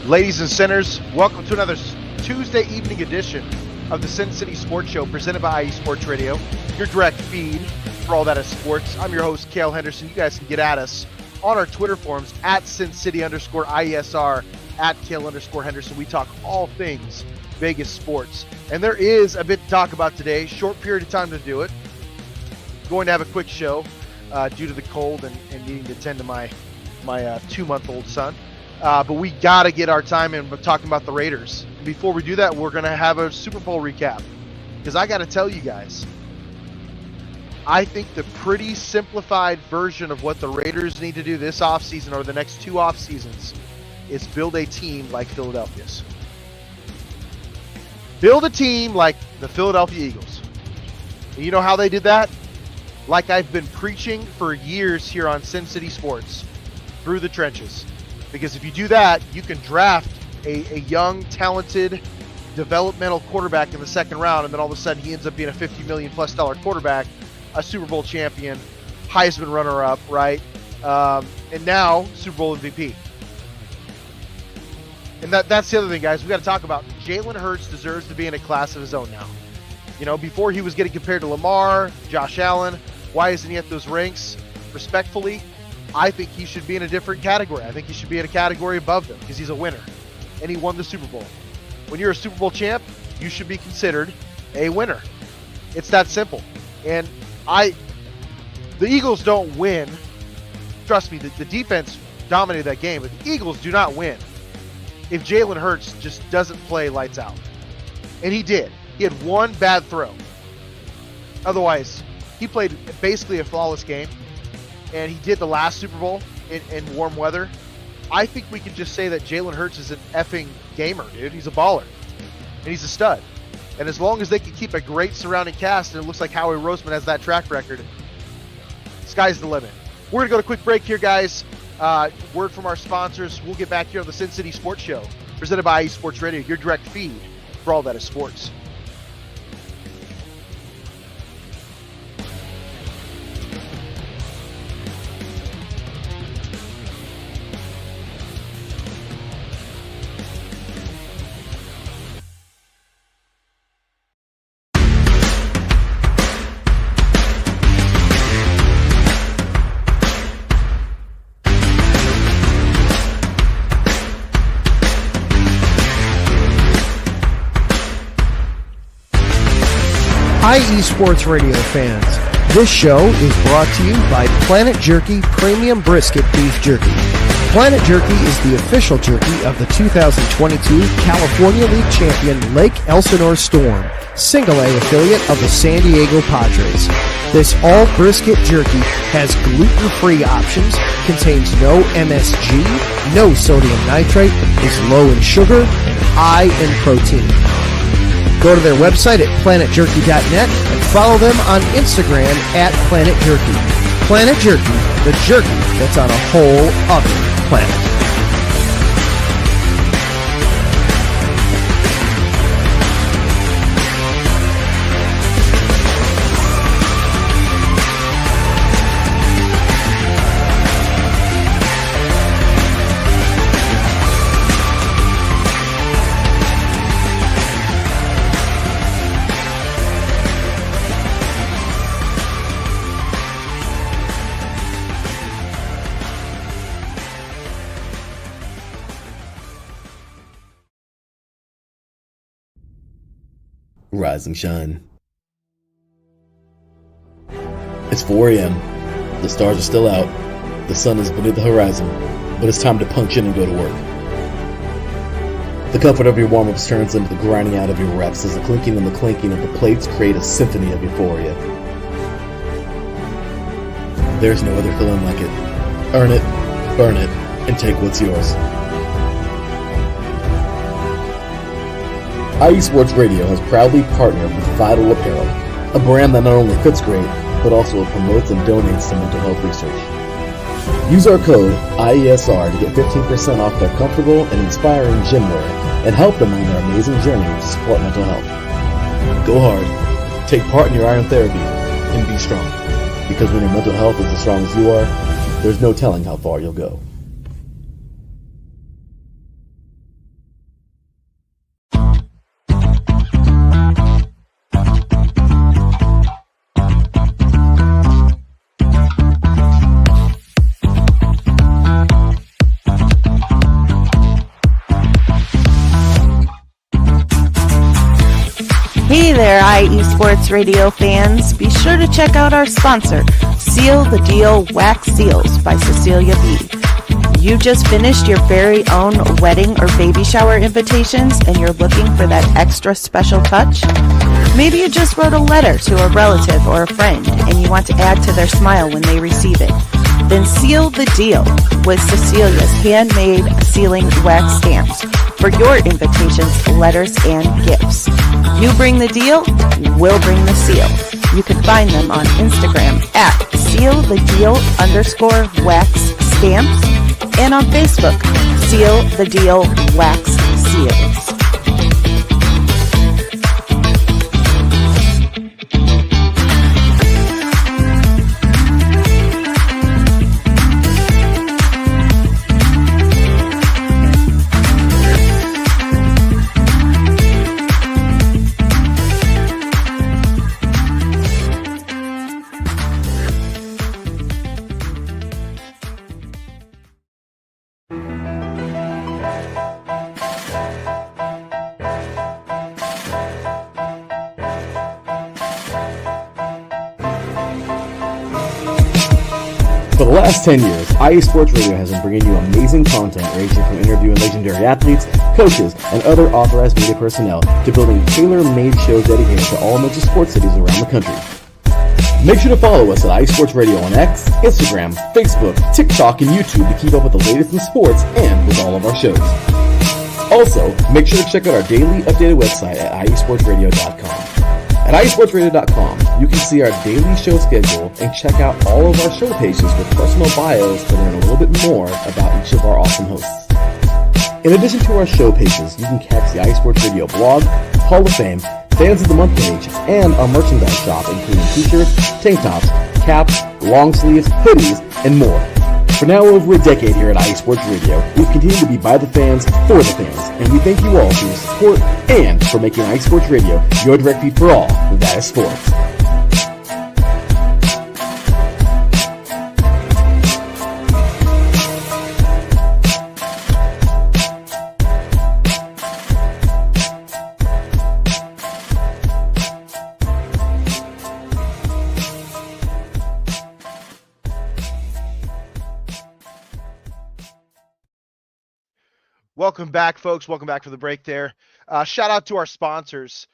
Ladies and sinners, welcome to another Tuesday evening edition of the Sin City Sports Show presented by IE Sports Radio, your direct feed for all that is sports. I'm your host, Kayle Henderson. You guys can get at us on our Twitter forums at SinCity_IESR, at Kayle_Henderson. We talk all things Vegas sports. And there is a bit to talk about today. Short period of time to do it. Going to have a quick show due to the cold and needing to tend to my 2-month-old son. But we got to get our time in talking about the Raiders. And before we do that, we're going to have a Super Bowl recap. Because I got to tell you guys, I think the pretty simplified version of what the Raiders need to do this offseason or the next two off seasons is build a team like Philadelphia's. Build a team like the Philadelphia Eagles. And you know how they did that? Like I've been preaching for years here on Sin City Sports, through the trenches. Because if you do that, you can draft a young, talented, developmental quarterback in the second round, and then all of a sudden he ends up being a $50 million+ quarterback, a Super Bowl champion, Heisman runner-up, right? And now Super Bowl MVP. And that's the other thing, guys. We got to talk about. Jalen Hurts deserves to be in a class of his own now. You know, before he was getting compared to Lamar, Josh Allen. Why isn't he at those ranks? Respectfully, I think he should be in a different category. I think he should be in a category above them because he's a winner. And he won the Super Bowl. When you're a Super Bowl champ, you should be considered a winner. It's that simple. And the Eagles don't win. Trust me, the defense dominated that game, but the Eagles do not win if Jalen Hurts just doesn't play lights out. And he did. He had one bad throw. Otherwise, he played basically a flawless game. And he did the last Super Bowl in warm weather. I think we can just say that Jalen Hurts is an effing gamer, dude. He's a baller. And he's a stud. And as long as they can keep a great surrounding cast, and it looks like Howie Roseman has that track record, sky's the limit. We're going to go to a quick break here, guys. Word from our sponsors. We'll get back here on the Sin City Sports Show, presented by IE Sports Radio, your direct feed for all that is sports. IE Sports Radio fans, this show is brought to you by Planet Jerky Premium Brisket Beef Jerky. Planet Jerky is the official jerky of the 2022 California League champion Lake Elsinore Storm, Single A affiliate of the San Diego Padres. This all brisket jerky has gluten-free options, contains no MSG, no sodium nitrate, is low in sugar, and high in protein. Go to their website at planetjerky.net and follow them on Instagram at Planet Jerky. Planet Jerky, the jerky that's on a whole other planet. Rise and shine. It's 4 a.m. The stars are still out. The sun is beneath the horizon, but it's time to punch in and go to work. The comfort of your warm-ups turns into the grinding out of your reps as the clinking and the clanking of the plates create a symphony of euphoria. There's no other feeling like it. Earn it, burn it, and take what's yours. IE Sports Radio has proudly partnered with Vital Apparel, a brand that not only fits great, but also promotes and donates to mental health research. Use our code IESR to get 15% off their comfortable and inspiring gym wear and help them on their amazing journey to support mental health. Go hard, take part in your iron therapy, and be strong. Because when your mental health is as strong as you are, there's no telling how far you'll go. IE Sports Radio fans, be sure to check out our sponsor, Seal the Deal Wax Seals by Cecilia B. You just finished your very own wedding or baby shower invitations and you're looking for that extra special touch? Maybe you just wrote a letter to a relative or a friend and you want to add to their smile when they receive it. Then seal the deal with Cecilia's handmade sealing wax stamps for your invitations, letters, and gifts. You bring the deal, we'll bring the seal. You can find them on Instagram at sealthedeal_wax stamps and on Facebook, Seal the Deal Wax Seals. For the last 10 years, IE Sports Radio has been bringing you amazing content ranging from interviewing legendary athletes, coaches, and other authorized media personnel to building tailor-made shows dedicated to all major sports cities around the country. Make sure to follow us at IE Sports Radio on X, Instagram, Facebook, TikTok, and YouTube to keep up with the latest in sports and with all of our shows. Also, make sure to check out our daily updated website at iesportsradio.com. At iesportsradio.com, you can see our daily show schedule and check out all of our show pages with personal bios to learn a little bit more about each of our awesome hosts. In addition to our show pages, you can catch the IE Sports Radio blog, Hall of Fame, Fans of the Month page, and our merchandise shop including t-shirts, tank tops, caps, long sleeves, hoodies, and more. For now over a decade here at IE Sports Radio, we've continued to be by the fans, for the fans, and we thank you all for your support and for making IE Sports Radio your direct feed for all that is sports. Welcome back, folks. Welcome back for the break there. Shout out to our sponsors,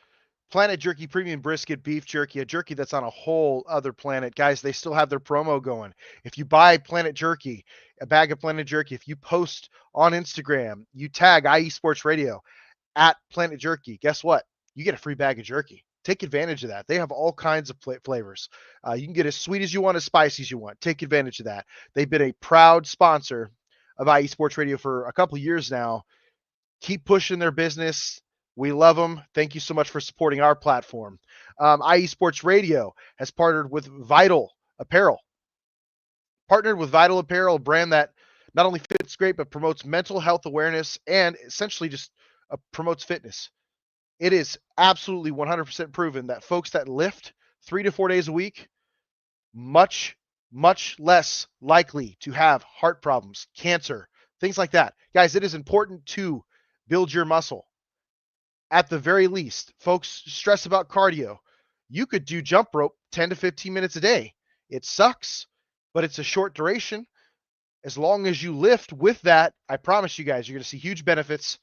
Planet Jerky Premium Brisket Beef Jerky, a jerky that's on a whole other planet. Guys, they still have their promo going. If you buy Planet Jerky, a bag of Planet Jerky, if you post on Instagram, you tag IE Sports Radio at Planet Jerky, guess what? You get a free bag of jerky. Take advantage of that. They have all kinds of flavors. You can get as sweet as you want, as spicy as you want. Take advantage of that. They've been a proud sponsor of IE Sports Radio for a couple years now. Keep pushing their business. We love them. Thank you so much for supporting our platform. IE Sports Radio has partnered with Vital Apparel. Partnered with Vital Apparel, a brand that not only fits great, but promotes mental health awareness and essentially just promotes fitness. It is absolutely 100% proven that folks that lift 3 to 4 days a week, much less likely to have heart problems, cancer, things like that. Guys, it is important to build your muscle. At the very least, folks stress about cardio. You could do jump rope 10 to 15 minutes a day. It sucks, but it's a short duration. As long as you lift with that, I promise you guys, you're going to see huge benefits.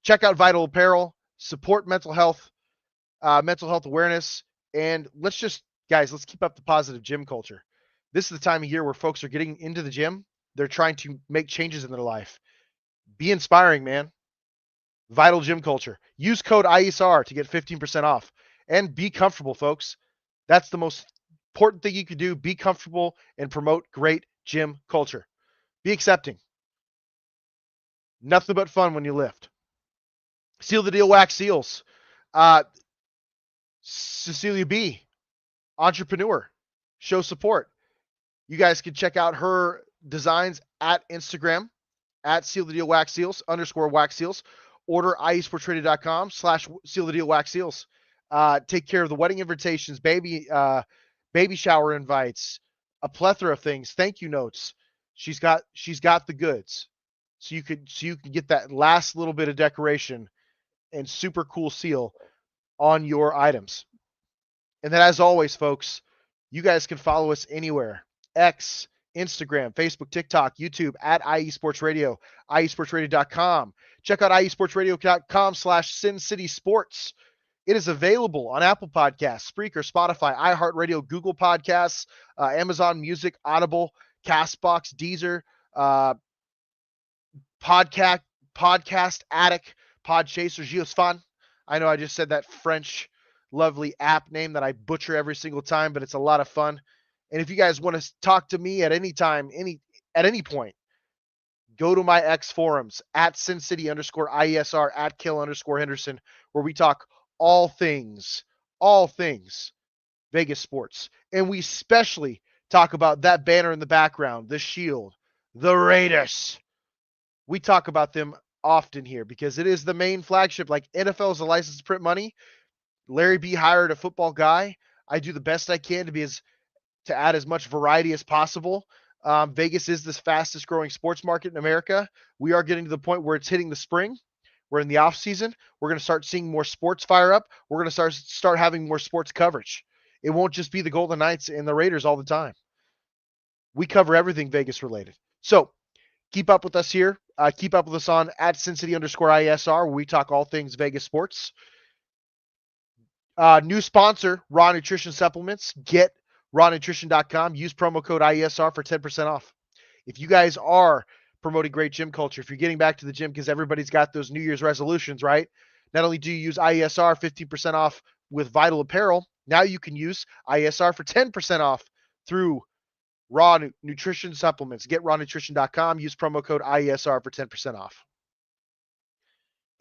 Check out Vital Apparel, support mental health awareness, and let's keep up the positive gym culture. This is the time of year where folks are getting into the gym. They're trying to make changes in their life. Be inspiring, man. Vital Gym Culture. Use code ISR to get 15% off. And be comfortable, folks. That's the most important thing you can do. Be comfortable and promote great gym culture. Be accepting. Nothing but fun when you lift. Seal the Deal Wax Seals. Cecilia B., entrepreneur. Show support. You guys can check out her designs at Instagram, at Seal the Deal Wax Seals, _wax seals. Order iesportradio.com/Seal the Deal Wax Seals. Take care of the wedding invitations, baby shower invites, a plethora of things, thank you notes. She's got the goods. So you can get that last little bit of decoration and super cool seal on your items. And then, as always, folks, you guys can follow us anywhere. X, Instagram, Facebook, TikTok, YouTube, at IE Sports Radio, IESportsRadio.com. Check out IESportsRadio.com/Sin City Sports. It is available on Apple Podcasts, Spreaker, Spotify, iHeartRadio, Google Podcasts, Amazon Music, Audible, Castbox, Deezer, Podcast Addict, Podchaser, Geosfan. I know I just said that French lovely app name that I butcher every single time, but it's a lot of fun. And if you guys want to talk to me at any time, at any point, go to my X forums at SinCity_IESR, at Kayle_Henderson, where we talk all things Vegas sports. And we especially talk about that banner in the background, the Shield, the Raiders. We talk about them often here because it is the main flagship. Like, NFL is a license to print money. Larry B hired a football guy. I do the best I can to add as much variety as possible. Vegas is the fastest growing sports market in America. We are getting to the point where it's hitting the spring. We're in the off season. We're going to start seeing more sports fire up. We're going to start having more sports coverage. It won't just be the Golden Knights and the Raiders all the time. We cover everything Vegas related. So keep up with us here. Keep up with us on at SinCity_IESR, where we talk all things Vegas sports. New sponsor, Raw Nutrition Supplements. Get rawnutrition.com. Use promo code IESR for 10% off. If you guys are promoting great gym culture, if you're getting back to the gym because everybody's got those New Year's resolutions, right? Not only do you use IESR 15% off with Vital Apparel, now you can use IESR for 10% off through Raw Nutrition Supplements. Get rawnutrition.com. Use promo code IESR for 10% off.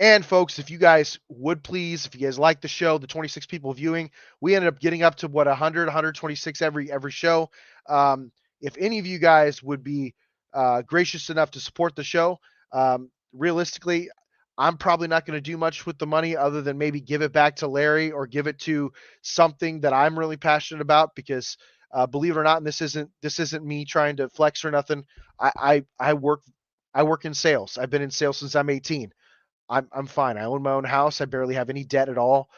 And folks, if you guys would please, if you guys like the show, the 26 people viewing, we ended up getting up to 100, 126 every show. If any of you guys would be gracious enough to support the show, realistically, I'm probably not going to do much with the money other than maybe give it back to Larry or give it to something that I'm really passionate about because believe it or not, and this isn't me trying to flex or nothing. I work in sales. I've been in sales since I'm 18. I'm fine. I own my own house. I barely have any debt at all.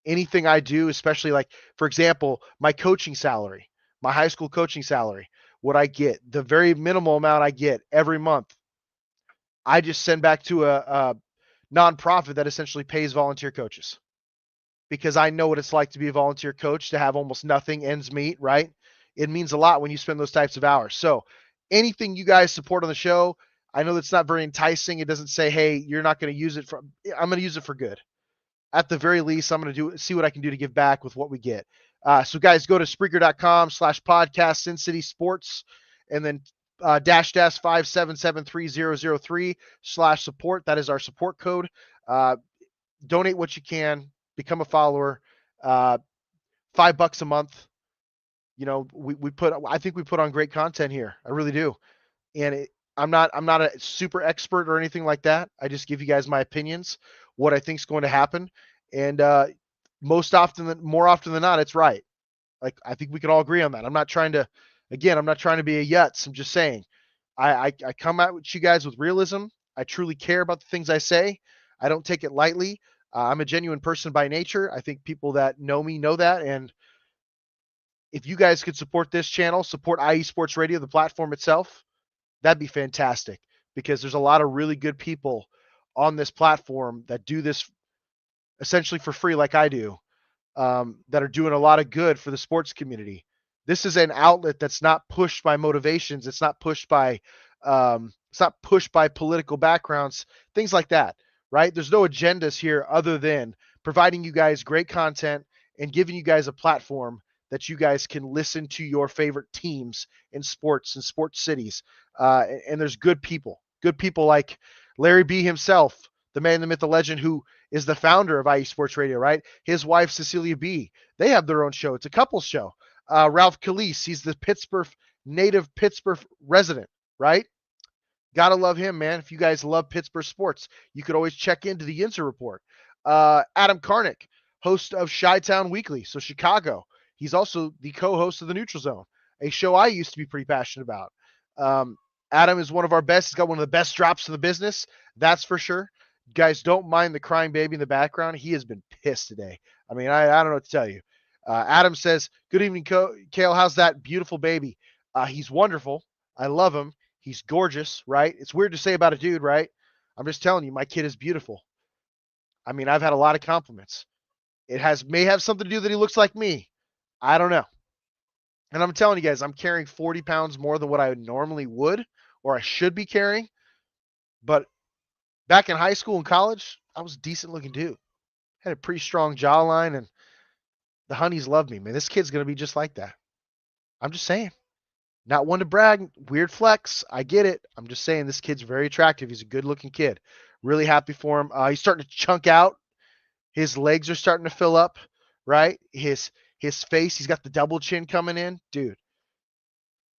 Anything I do, especially like, for example, my coaching salary, my high school coaching salary, what I get, the very minimal amount I get every month, I just send back to a nonprofit that essentially pays volunteer coaches because I know what it's like to be a volunteer coach, to have almost nothing, ends meet, right? It means a lot when you spend those types of hours. So anything you guys support on the show, I know that's not very enticing. It doesn't say, hey, you're not going to use it for, I'm going to use it for good. At the very least, I'm going to see what I can do to give back with what we get. So guys, go to Spreaker.com/podcast Sin City Sports and then --5773003/support. That is our support code. Donate what you can, become a follower. $5 a month. You know, I think we put on great content here. I really do. And I'm not a super expert or anything like that. I just give you guys my opinions, what I think is going to happen. And more often than not, it's right. Like, I think we can all agree on that. I'm not trying to be a yutz. I'm just saying I come out with you guys with realism. I truly care about the things I say. I don't take it lightly. I'm a genuine person by nature. I think people that know me know that. And if you guys could support this channel, support IE Sports Radio, the platform itself, that'd be fantastic because there's a lot of really good people on this platform that do this essentially for free like I do, that are doing a lot of good for the sports community. This is an outlet that's not pushed by motivations. It's not pushed by political backgrounds, things like that, right? There's no agendas here other than providing you guys great content and giving you guys a platform that you guys can listen to your favorite teams in sports and sports cities. And there's good people like Larry B himself, the man, the myth, the legend, who is the founder of IE Sports Radio, right? His wife, Cecilia B, they have their own show. It's a couples show. Ralph Calise, he's the native Pittsburgh resident, right? Gotta love him, man. If you guys love Pittsburgh sports, you could always check into the Inter Report. Adam Karnick, host of Chi-Town Weekly, so Chicago. He's also the co-host of The Neutral Zone, a show I used to be pretty passionate about. Adam is one of our best. He's got one of the best drops in the business. That's for sure. Guys, don't mind the crying baby in the background. He has been pissed today. I mean, I don't know what to tell you. Adam says, "Good evening, Kayle. How's that beautiful baby?" He's wonderful. I love him. He's gorgeous, right? It's weird to say about a dude, right? I'm just telling you, my kid is beautiful. I mean, I've had a lot of compliments. May have something to do that he looks like me. I don't know. And I'm telling you guys, I'm carrying 40 pounds more than what I normally would or I should be carrying. But back in high school and college, I was a decent looking dude. Had a pretty strong jawline, and the honeys love me, man. This kid's going to be just like that. I'm just saying. Not one to brag. Weird flex. I get it. I'm just saying this kid's very attractive. He's a good looking kid. Really happy for him. He's starting to chunk out. His legs are starting to fill up, right? His face, he's got the double chin coming in. Dude,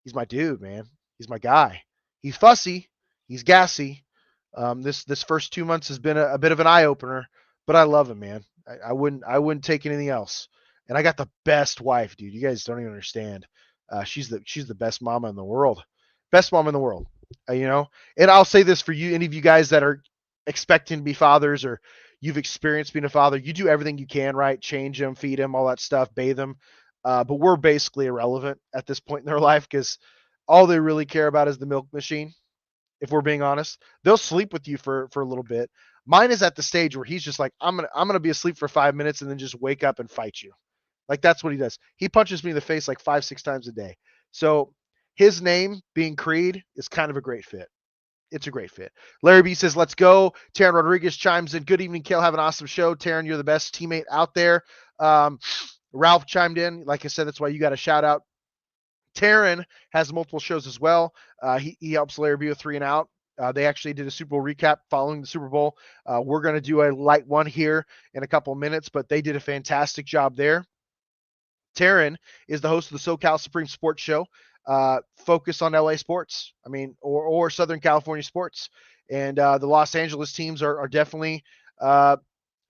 he's my dude, man. He's my guy. He's fussy. He's gassy. This first 2 months has been a bit of an eye opener, but I love him, man. I wouldn't take anything else. And I got the best wife, dude. You guys don't even understand. She's the best mama in the world. Best mom in the world. You know. And I'll say this for you, any of you guys that are expecting to be fathers or you've experienced being a father, you do everything you can, right? Change them, feed them, all that stuff, bathe them. But we're basically irrelevant at this point in their life because all they really care about is the milk machine. If we're being honest, they'll sleep with you for a little bit. Mine is at the stage where he's just like, I'm gonna be asleep for 5 minutes and then just wake up and fight you. Like that's what he does. He punches me in the face like 5-6 times a day. So his name being Creed is kind of a great fit. It's a great fit. Larry B says, let's go. Taryn Rodriguez chimes in. Good evening, Kayle. Have an awesome show. Taryn, you're the best teammate out there. Ralph chimed in. Like I said, that's why you got a shout out. Taryn has multiple shows as well. He helps Larry B with 3 and Out. They actually did a Super Bowl recap following the Super Bowl. We're going to do a light one here in a couple of minutes, but they did a fantastic job there. Taryn is the host of the SoCal Supreme Sports Show, focused on LA sports. I mean, or Southern California sports. And the Los Angeles teams are definitely a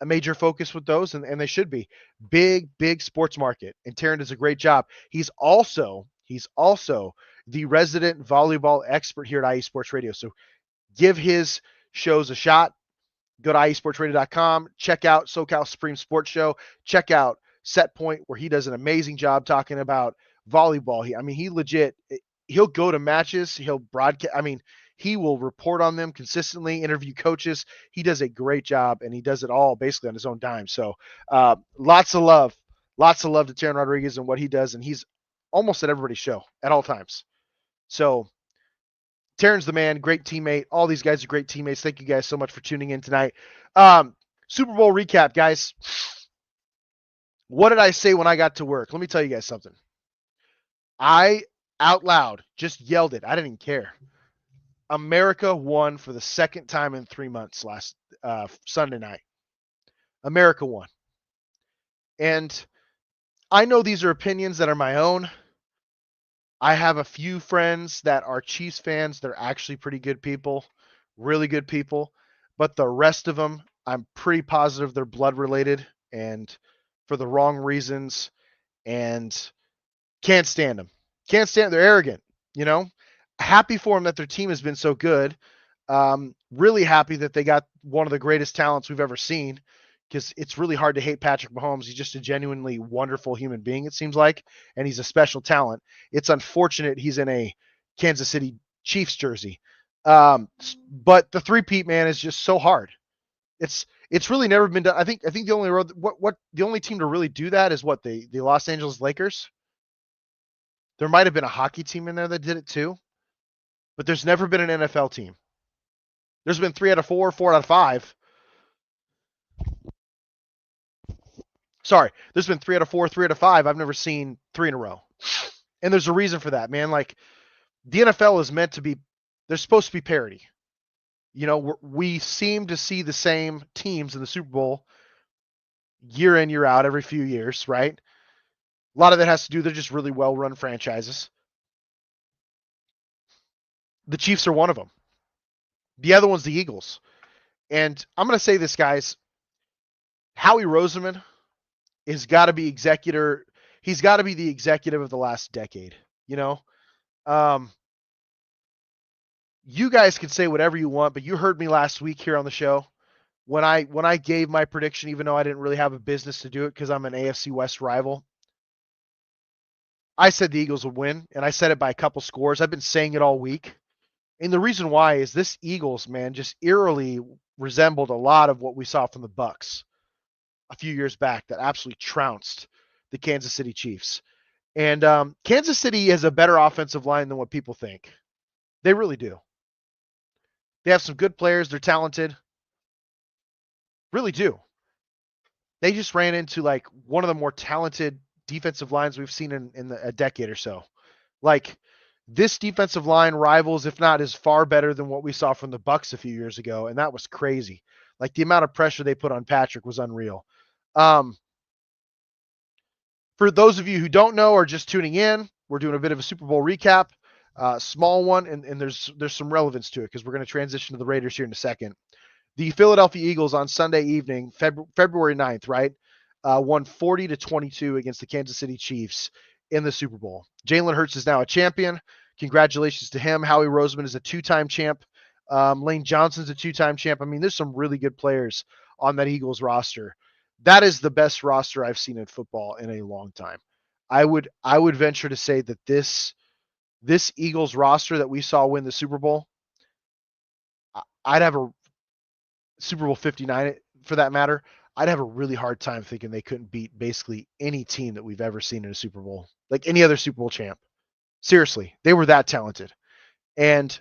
major focus with those, and they should be. Big sports market. And Taryn does a great job. He's also the resident volleyball expert here at IE Sports Radio. So give his shows a shot. Go to iesportsradio.com. Check out SoCal Supreme Sports Show. Check out Set Point, where he does an amazing job talking about volleyball. He legit, he'll go to matches. He'll broadcast. He will report on them consistently, interview coaches. He does a great job, and he does it all basically on his own dime. So lots of love to Taryn Rodriguez and what he does, and he's almost at everybody's show at all times. So Taryn's the man, great teammate. All these guys are great teammates. Thank you guys so much for tuning in tonight. Super Bowl recap, guys. What did I say when I got to work? Let me tell you guys something. I, out loud, just yelled it. I didn't even care. America won for the second time in 3 months last Sunday night. America won. And I know these are opinions that are my own. I have a few friends that are Chiefs fans. They're actually pretty good people, really good people. But the rest of them, I'm pretty positive they're blood related and for the wrong reasons, and can't stand them. Can't stand. They're arrogant, you know. Happy for them that their team has been so good. Really happy that they got one of the greatest talents we've ever seen, because it's really hard to hate Patrick Mahomes. He's just a genuinely wonderful human being, it seems like, and he's a special talent. It's unfortunate he's in a Kansas City Chiefs jersey. But the three-peat, man, is just so hard. It's really never been done. I think the only road the only team to really do that is the Los Angeles Lakers. There might have been a hockey team in there that did it too, but there's never been an NFL team. There's been 3 out of 4, 4 out of 5. Sorry, there's been 3 out of 4, 3 out of 5. I've never seen 3 in a row, and there's a reason for that, man. Like, the NFL is meant to be. There's supposed to be parity. You know, we seem to see the same teams in the Super Bowl year in, year out, every few years, right? A lot of that has to do, they're just really well-run franchises. The Chiefs are one of them. The other one's the Eagles. And I'm going to say this, guys. Howie Roseman has got to be executor. He's got to be the executive of the last decade, you know? You guys can say whatever you want, but you heard me last week here on the show. when I gave my prediction, even though I didn't really have a business to do it because I'm an AFC West rival, I said the Eagles would win, and I said it by a couple scores. I've been saying it all week. And the reason why is this Eagles, man, just eerily resembled a lot of what we saw from the Bucks a few years back that absolutely trounced the Kansas City Chiefs. And Kansas City has a better offensive line than what people think. They really do. They have some good players. They're talented. Really do. They just ran into like one of the more talented defensive lines we've seen in a decade or so. Like this defensive line rivals, if not is far better than what we saw from the Bucks a few years ago, and that was crazy. Like the amount of pressure they put on Patrick was unreal. For those of you who don't know or just tuning in, we're doing a bit of a Super Bowl recap, small one, and there's some relevance to it because we're going to transition to the Raiders here in a second. The Philadelphia Eagles on Sunday evening, February 9th, right, won 40-22 against the Kansas City Chiefs in the Super Bowl. Jalen Hurts is now a champion. Congratulations to him. Howie Roseman is a two-time champ. Lane Johnson's a two-time champ. I mean, there's some really good players on that Eagles roster. That is the best roster I've seen in football in a long time. I would venture to say that this Eagles roster that we saw win the Super Bowl, I'd have a Super Bowl 59 for that matter. I'd have a really hard time thinking they couldn't beat basically any team that we've ever seen in a Super Bowl, like any other Super Bowl champ. Seriously, they were that talented. And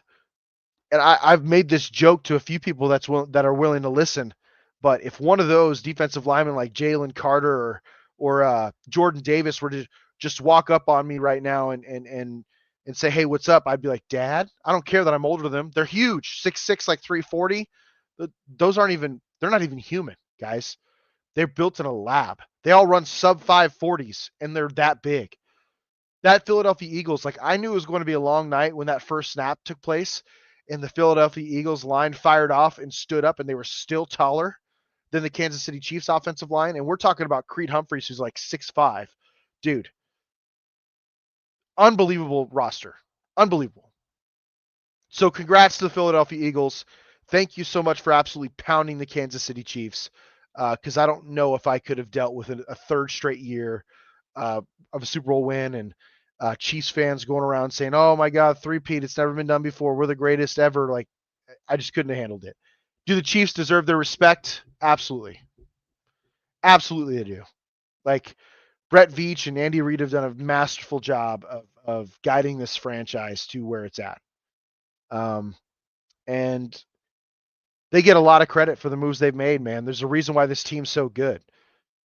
I've made this joke to a few people that are willing to listen. But if one of those defensive linemen like Jalen Carter or Jordan Davis were to just walk up on me right now and say, "Hey, what's up?" I'd be like, "Dad, I don't care that I'm older than them. They're huge, 6'6", like 340. Those aren't even. They're not even human, guys. They're built in a lab. They all run sub 540s, and they're that big." That Philadelphia Eagles, like I knew it was going to be a long night when that first snap took place, and the Philadelphia Eagles line fired off and stood up, and they were still taller than the Kansas City Chiefs offensive line. And we're talking about Creed Humphreys, who's like 6'5". Dude, unbelievable roster. Unbelievable. So congrats to the Philadelphia Eagles. Thank you so much for absolutely pounding the Kansas City Chiefs, because I don't know if I could have dealt with a third straight year of a Super Bowl win and Chiefs fans going around saying, "Oh my God, three-peat, it's never been done before. We're the greatest ever." Like, I just couldn't have handled it. Do the Chiefs deserve their respect? Absolutely. Absolutely they do. Like, Brett Veach and Andy Reid have done a masterful job of guiding this franchise to where it's at. And they get a lot of credit for the moves they've made, man. There's a reason why this team's so good.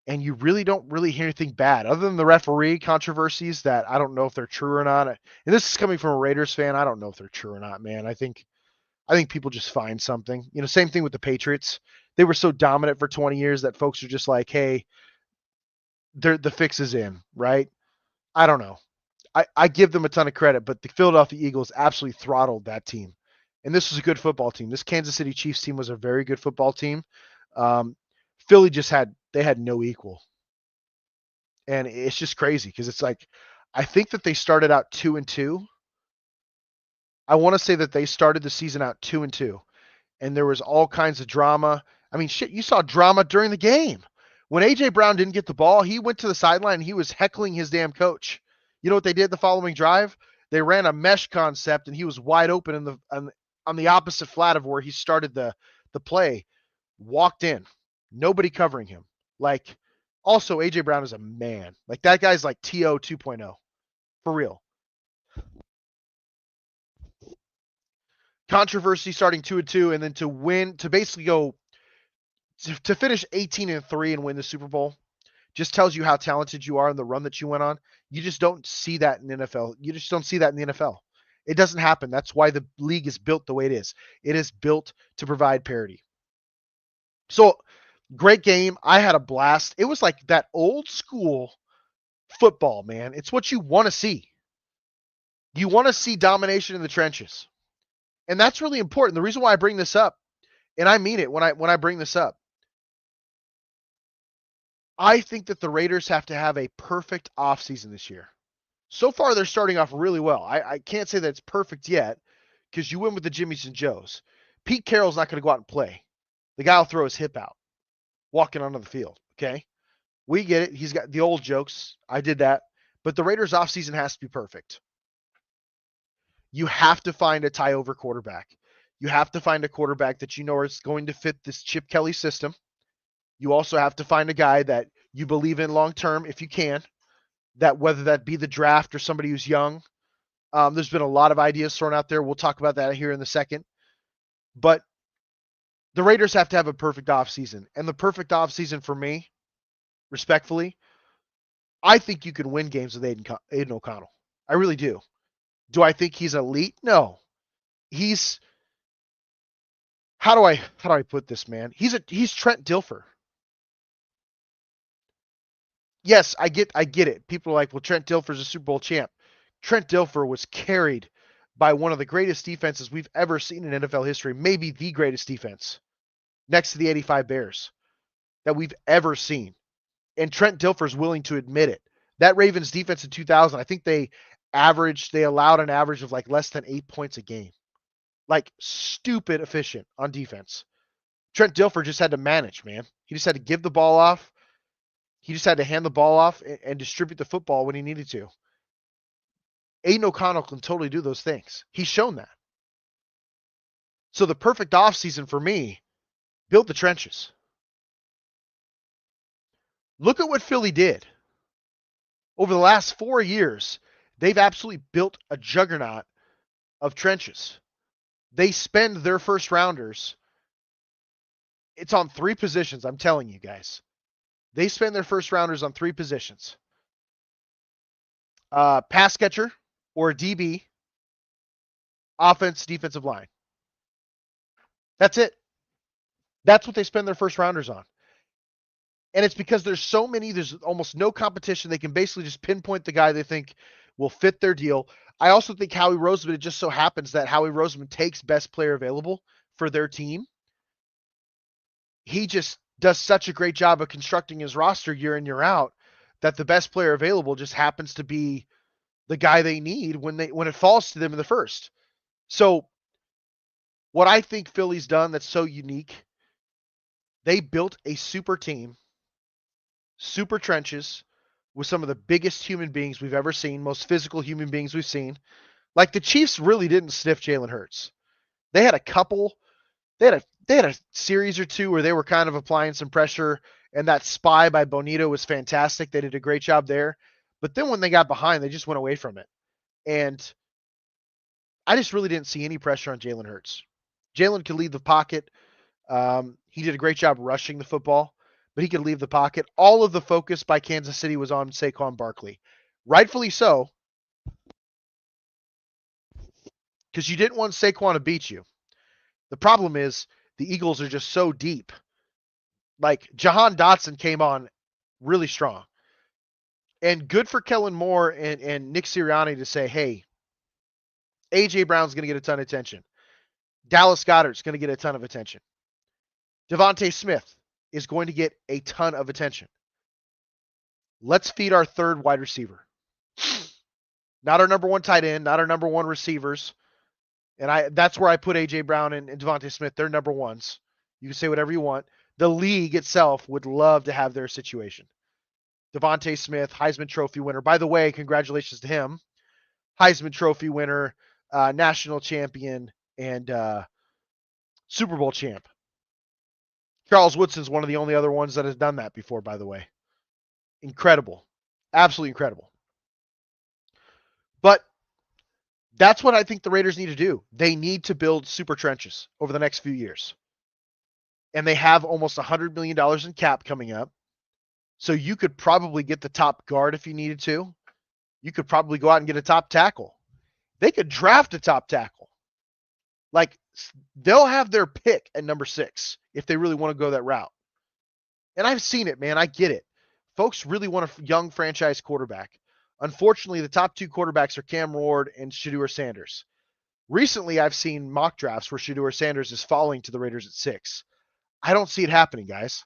And you really don't really hear anything bad other than the referee controversies that I don't know if they're true or not. And this is coming from a Raiders fan. I don't know if they're true or not, man. I think people just find something. You know, same thing with the Patriots. They were so dominant for 20 years that folks are just like, "Hey, the fix is in," right? I don't know. I give them a ton of credit, but the Philadelphia Eagles absolutely throttled that team. And this was a good football team. This Kansas City Chiefs team was a very good football team. Philly had no equal. And it's just crazy because it's like, I think that they started out 2-2. I want to say that they started the season out 2-2, and there was all kinds of drama. I mean, shit, you saw drama during the game. When AJ Brown didn't get the ball, he went to the sideline and he was heckling his damn coach. You know what they did the following drive? They ran a mesh concept and he was wide open on the opposite flat of where he started the play. Walked in, nobody covering him. Like, also AJ Brown is a man. Like that guy's like TO 2.0 for real. Controversy starting 2-2 and then to win, to basically go to finish 18-3 and win the Super Bowl just tells you how talented you are in the run that you went on. You just don't see that in NFL. You just don't see that in the NFL. It doesn't happen. That's why the league is built the way it is. It is built to provide parity. So great game. I had a blast. It was like that old school football, man. It's what you want to see. You want to see domination in the trenches. And that's really important. The reason why I bring this up, and I mean it when I bring this up, I think that the Raiders have to have a perfect offseason this year. So far, they're starting off really well. I can't say that it's perfect yet because you win with the Jimmies and Joes. Pete Carroll's not going to go out and play. The guy will throw his hip out walking onto the field. Okay. We get it. He's got the old jokes. I did that. But the Raiders offseason has to be perfect. You have to find a tie over quarterback. You have to find a quarterback that you know is going to fit this Chip Kelly system. You also have to find a guy that you believe in long term if you can, that whether that be the draft or somebody who's young. There's been a lot of ideas thrown out there. We'll talk about that here in a second. But the Raiders have to have a perfect offseason. And the perfect offseason for me, respectfully, I think you can win games with Aiden O'Connell. I really do. Do I think he's elite? No. He's how do I put this, man? He's Trent Dilfer. Yes, I get it. People are like, well, Trent Dilfer's a Super Bowl champ. Trent Dilfer was carried by one of the greatest defenses we've ever seen in NFL history, maybe the greatest defense, next to the 85 Bears that we've ever seen. And Trent Dilfer's willing to admit it. That Ravens defense in 2000, I think they allowed an average of like less than 8 points a game. Like stupid efficient on defense. Trent Dilfer just had to manage, man. He just had to give the ball off. He just had to hand the ball off and distribute the football when he needed to. Aiden O'Connell can totally do those things. He's shown that. So the perfect offseason for me, build the trenches. Look at what Philly did. Over the last 4 years, they've absolutely built a juggernaut of trenches. They spend their first rounders. It's on 3 positions, I'm telling you guys. They spend their first rounders on 3 positions. Pass catcher or DB, offense, defensive line. That's it. That's what they spend their first rounders on. And it's because there's almost no competition. They can basically just pinpoint the guy they think will fit their deal. I also think Howie Roseman, it just so happens that Howie Roseman takes best player available for their team. He just does such a great job of constructing his roster year in, year out that the best player available just happens to be the guy they need when it falls to them in the first. So what I think Philly's done that's so unique, they built a super team, super trenches with some of the biggest human beings we've ever seen, most physical human beings we've seen. Like the Chiefs really didn't sniff Jalen Hurts. They had a series or two where they were kind of applying some pressure, and that spy by Bonito was fantastic. They did a great job there. But then when they got behind, they just went away from it. And I just really didn't see any pressure on Jalen Hurts. Jalen could leave the pocket. He did a great job rushing the football, but he could leave the pocket. All of the focus by Kansas City was on Saquon Barkley. Rightfully so, because you didn't want Saquon to beat you. The problem is the Eagles are just so deep. Like Jahan Dotson came on really strong. And good for Kellen Moore and Nick Sirianni to say, hey, A.J. Brown's going to get a ton of attention. Dallas Goedert's going to get a ton of attention. Devontae Smith is going to get a ton of attention. Let's feed our third wide receiver. Not our number 1 tight end, not our number 1 receivers. And that's where I put A.J. Brown and Devontae Smith. They're number 1s. You can say whatever you want. The league itself would love to have their situation. Devontae Smith, Heisman Trophy winner. By the way, congratulations to him. Heisman Trophy winner, national champion, and Super Bowl champ. Charles Woodson's one of the only other ones that has done that before, by the way. Incredible. Absolutely incredible. But that's what I think the Raiders need to do. They need to build super trenches over the next few years. And they have almost $100 million in cap coming up. So you could probably get the top guard if you needed to. You could probably go out and get a top tackle. They could draft a top tackle. Like, they'll have their pick at number 6 if they really want to go that route. And I've seen it, man. I get it. Folks really want a young franchise quarterback. Unfortunately, the top 2 quarterbacks are Cam Ward and Shedeur Sanders. Recently, I've seen mock drafts where Shedeur Sanders is falling to the Raiders at 6. I don't see it happening, guys.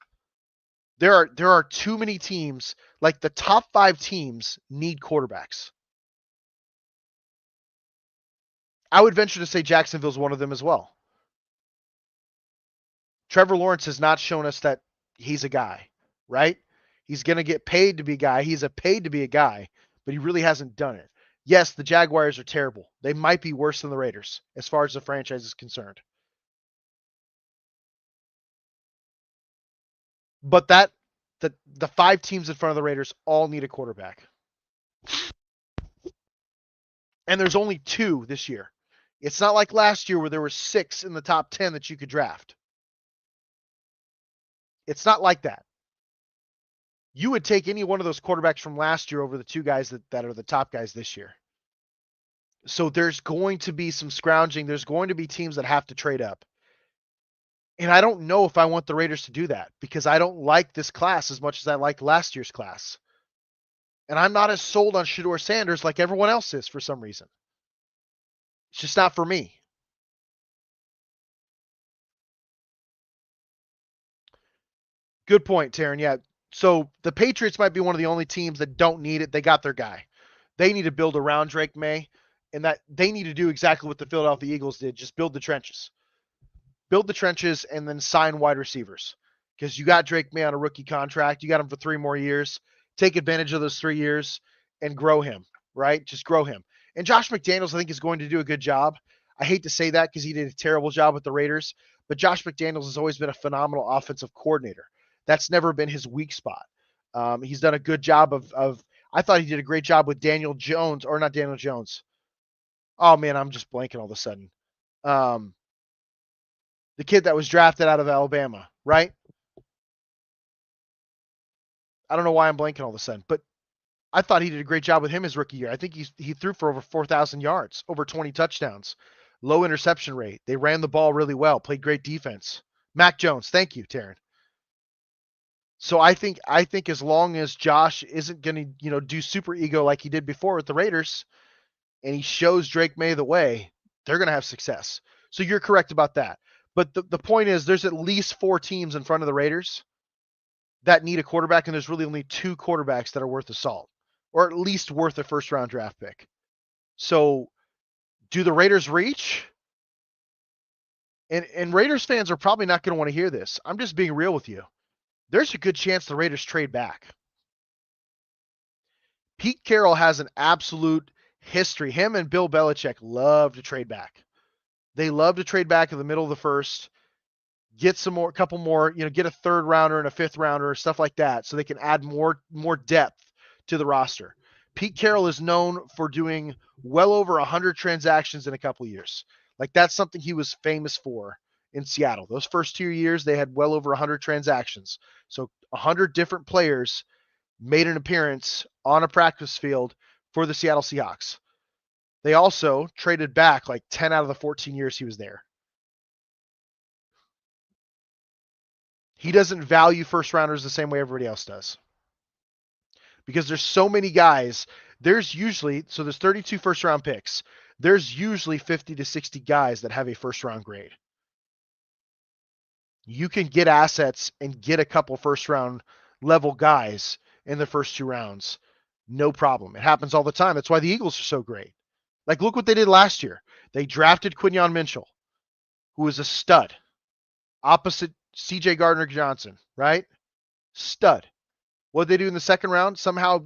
There are too many teams. Like the top 5 teams need quarterbacks. I would venture to say Jacksonville's one of them as well. Trevor Lawrence has not shown us that he's a guy, right? He's going to get paid to be a guy. He's paid to be a guy, but he really hasn't done it. Yes, the Jaguars are terrible. They might be worse than the Raiders as far as the franchise is concerned. But the 5 teams in front of the Raiders all need a quarterback. And there's only 2 this year. It's not like last year where there were 6 in the top 10 that you could draft. It's not like that. You would take any one of those quarterbacks from last year over the 2 guys that are the top guys this year. So there's going to be some scrounging. There's going to be teams that have to trade up. And I don't know if I want the Raiders to do that because I don't like this class as much as I liked last year's class. And I'm not as sold on Shedeur Sanders like everyone else is for some reason. It's just not for me. Good point, Taryn. Yeah. So the Patriots might be one of the only teams that don't need it. They got their guy. They need to build around Drake May, and that they need to do exactly what the Philadelphia Eagles did. Just build the trenches. Build the trenches and then sign wide receivers. Because you got Drake May on a rookie contract. You got him for 3 more years. Take advantage of those 3 years and grow him, right? Just grow him. And Josh McDaniels, I think, is going to do a good job. I hate to say that because he did a terrible job with the Raiders, but Josh McDaniels has always been a phenomenal offensive coordinator. That's never been his weak spot. He's done a good job of I thought he did a great job with Daniel Jones, or not Daniel Jones. Oh, man, I'm just blanking all of a sudden. The kid that was drafted out of Alabama, right? I don't know why I'm blanking all of a sudden, but I thought he did a great job with him his rookie year. I think he threw for over 4,000 yards, over 20 touchdowns, low interception rate. They ran the ball really well, played great defense. Mac Jones, thank you, Taryn. So I think as long as Josh isn't going to, do super ego like he did before with the Raiders, and he shows Drake May the way, they're going to have success. So you're correct about that. But the point is, there's at least 4 teams in front of the Raiders that need a quarterback, and there's really only 2 quarterbacks that are worth the salt, or at least worth a first-round draft pick. So do the Raiders reach? And Raiders fans are probably not going to want to hear this. I'm just being real with you. There's a good chance the Raiders trade back. Pete Carroll has an absolute history. Him and Bill Belichick love to trade back. They love to trade back in the middle of the first, get a couple more, get a 3rd rounder and a 5th rounder, stuff like that, so they can add more depth to the roster. Pete Carroll is known for doing well over 100 transactions in a couple of years. Like, that's something he was famous for in Seattle. Those first 2 years, they had well over 100 transactions. So 100 different players made an appearance on a practice field for the Seattle Seahawks. They also traded back like 10 out of the 14 years he was there. He doesn't value first rounders the same way everybody else does. Because there's so many guys. There's 32 first round picks. There's usually 50 to 60 guys that have a first round grade. You can get assets and get a couple first round level guys in the first 2 rounds. No problem. It happens all the time. That's why the Eagles are so great. Like, look what they did last year. They drafted Quinyon Mitchell, who was a stud, opposite C.J. Gardner-Johnson, right? Stud. What did they do in the 2nd round? Somehow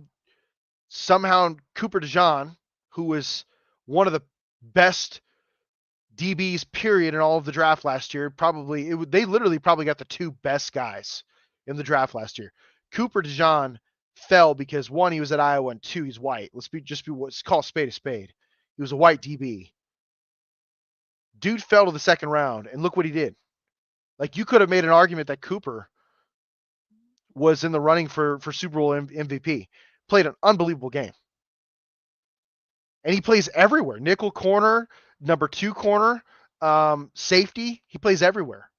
Cooper DeJean, who was one of the best DBs, period, in all of the draft last year, they literally probably got the 2 best guys in the draft last year. Cooper DeJean fell because, 1, he was at Iowa, and 2, he's white. Let's call a spade a spade. He was a white DB. Dude fell to the 2nd round, and look what he did. Like, you could have made an argument that Cooper was in the running for Super Bowl MVP. Played an unbelievable game. And he plays everywhere. Nickel corner, number 2 corner, safety. He plays everywhere.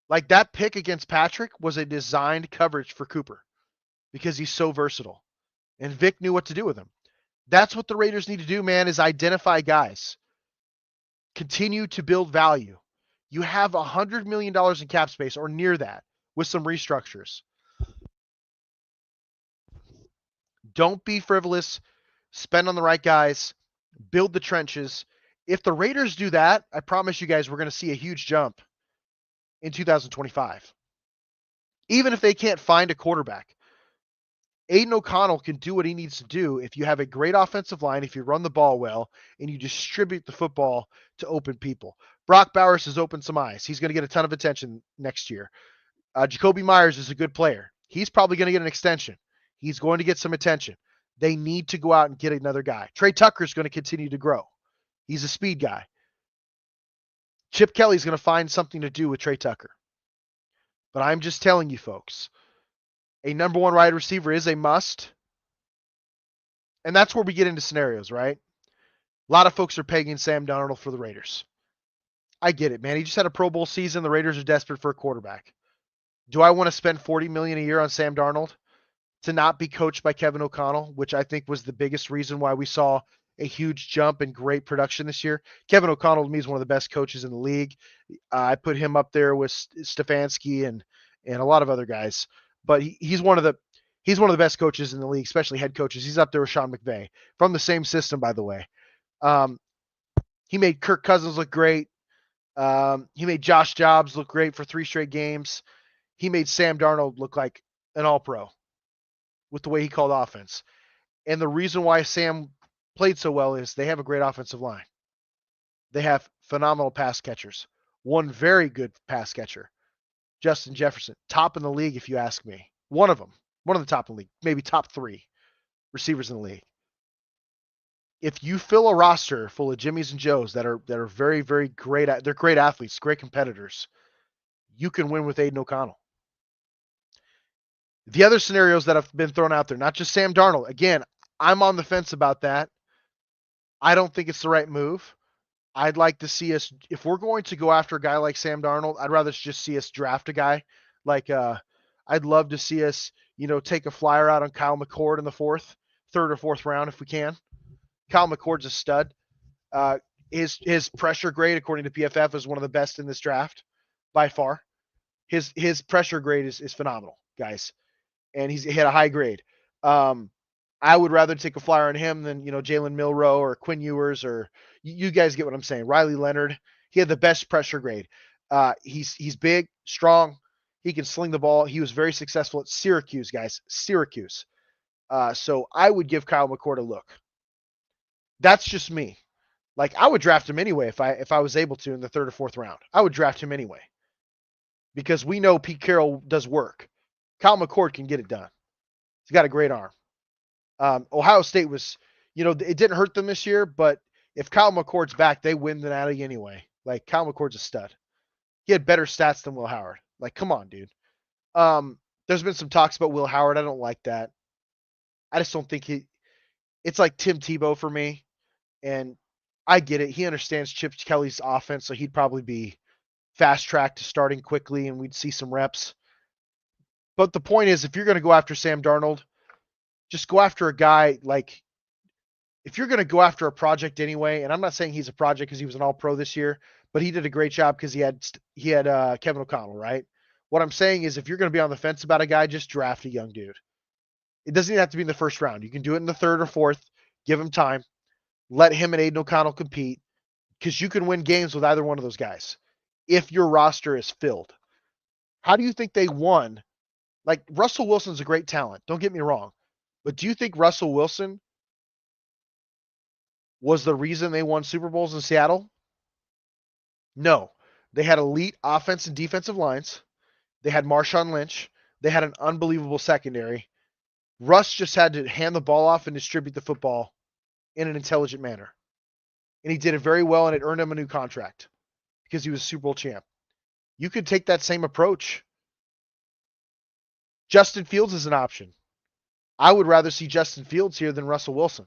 Like, that pick against Patrick was a designed coverage for Cooper because he's so versatile. And Vic knew what to do with him. That's what the Raiders need to do, man, is identify guys. Continue to build value. You have $100 million in cap space or near that with some restructures. Don't be frivolous. Spend on the right guys. Build the trenches. If the Raiders do that, I promise you guys we're going to see a huge jump in 2025. Even if they can't find a quarterback, Aiden O'Connell can do what he needs to do if you have a great offensive line, if you run the ball well, and you distribute the football to open people. Brock Bowers has opened some eyes. He's going to get a ton of attention next year. Jacoby Myers is a good player. He's probably going to get an extension. He's going to get some attention. They need to go out and get another guy. Trey Tucker is going to continue to grow. He's a speed guy. Chip Kelly's going to find something to do with Trey Tucker. But I'm just telling you, folks, a number one wide receiver is a must. And that's where we get into scenarios, right? A lot of folks are pegging Sam Darnold for the Raiders. I get it, man. He just had a Pro Bowl season. The Raiders are desperate for a quarterback. Do I want to spend $40 million a year on Sam Darnold to not be coached by Kevin O'Connell, which I think was the biggest reason why we saw a huge jump in great production this year? Kevin O'Connell to me is one of the best coaches in the league. I put him up there with Stefanski and a lot of other guys, but he's one of the best coaches in the league, especially head coaches. He's up there with Sean McVay from the same system, by the way. He made Kirk Cousins look great. He made Josh Jacobs look great for 3 straight games. He made Sam Darnold look like an all-pro with the way he called offense. And the reason why Sam played so well is they have a great offensive line. They have phenomenal pass catchers. One very good pass catcher, Justin Jefferson, top in the league if you ask me. One of the top in the league, maybe top 3 receivers in the league. If you fill a roster full of Jimmys and Joes that are very, very great, they're great athletes, great competitors, you can win with Aiden O'Connell. The other scenarios that have been thrown out there, not just Sam Darnold. Again, I'm on the fence about that. I don't think it's the right move. I'd like to see us, if we're going to go after a guy like Sam Darnold, I'd rather just see us draft a guy. Like, I'd love to see us, take a flyer out on Kyle McCord in the 3rd or 4th round if we can. Kyle McCord's a stud. His pressure grade, according to PFF, is one of the best in this draft by far. His pressure grade is phenomenal, guys. And he had a high grade. I would rather take a flyer on him than, Jalen Milroe or Quinn Ewers, or you guys get what I'm saying. Riley Leonard. He had the best pressure grade. He's big, strong. He can sling the ball. He was very successful at Syracuse, guys. Syracuse. So I would give Kyle McCord a look. That's just me. Like, I would draft him anyway if I was able to in the 3rd or 4th round. I would draft him anyway. Because we know Pete Carroll does work. Kyle McCord can get it done. He's got a great arm. Ohio State was, it didn't hurt them this year, but if Kyle McCord's back, they win the Natty anyway. Like, Kyle McCord's a stud. He had better stats than Will Howard. Like, come on, dude. There's been some talks about Will Howard. I don't like that. I just don't think it's like Tim Tebow for me. And I get it. He understands Chip Kelly's offense, so he'd probably be fast-tracked to starting quickly, and we'd see some reps. But the point is, if you're going to go after Sam Darnold, just go after a guy like, if you're going to go after a project anyway, and I'm not saying he's a project because he was an all-pro this year, but he did a great job because he had Kevin O'Connell, right? What I'm saying is, if you're going to be on the fence about a guy, just draft a young dude. It doesn't even have to be in the 1st round. You can do it in the 3rd or 4th. Give him time. Let him and Aiden O'Connell compete, because you can win games with either one of those guys if your roster is filled. How do you think they won? Like, Russell Wilson's a great talent. Don't get me wrong. But do you think Russell Wilson was the reason they won Super Bowls in Seattle? No. They had elite offense and defensive lines. They had Marshawn Lynch. They had an unbelievable secondary. Russ just had to hand the ball off and distribute the football in an intelligent manner. And he did it very well, and it earned him a new contract because he was a Super Bowl champ. You could take that same approach. Justin Fields is an option. I would rather see Justin Fields here than Russell Wilson.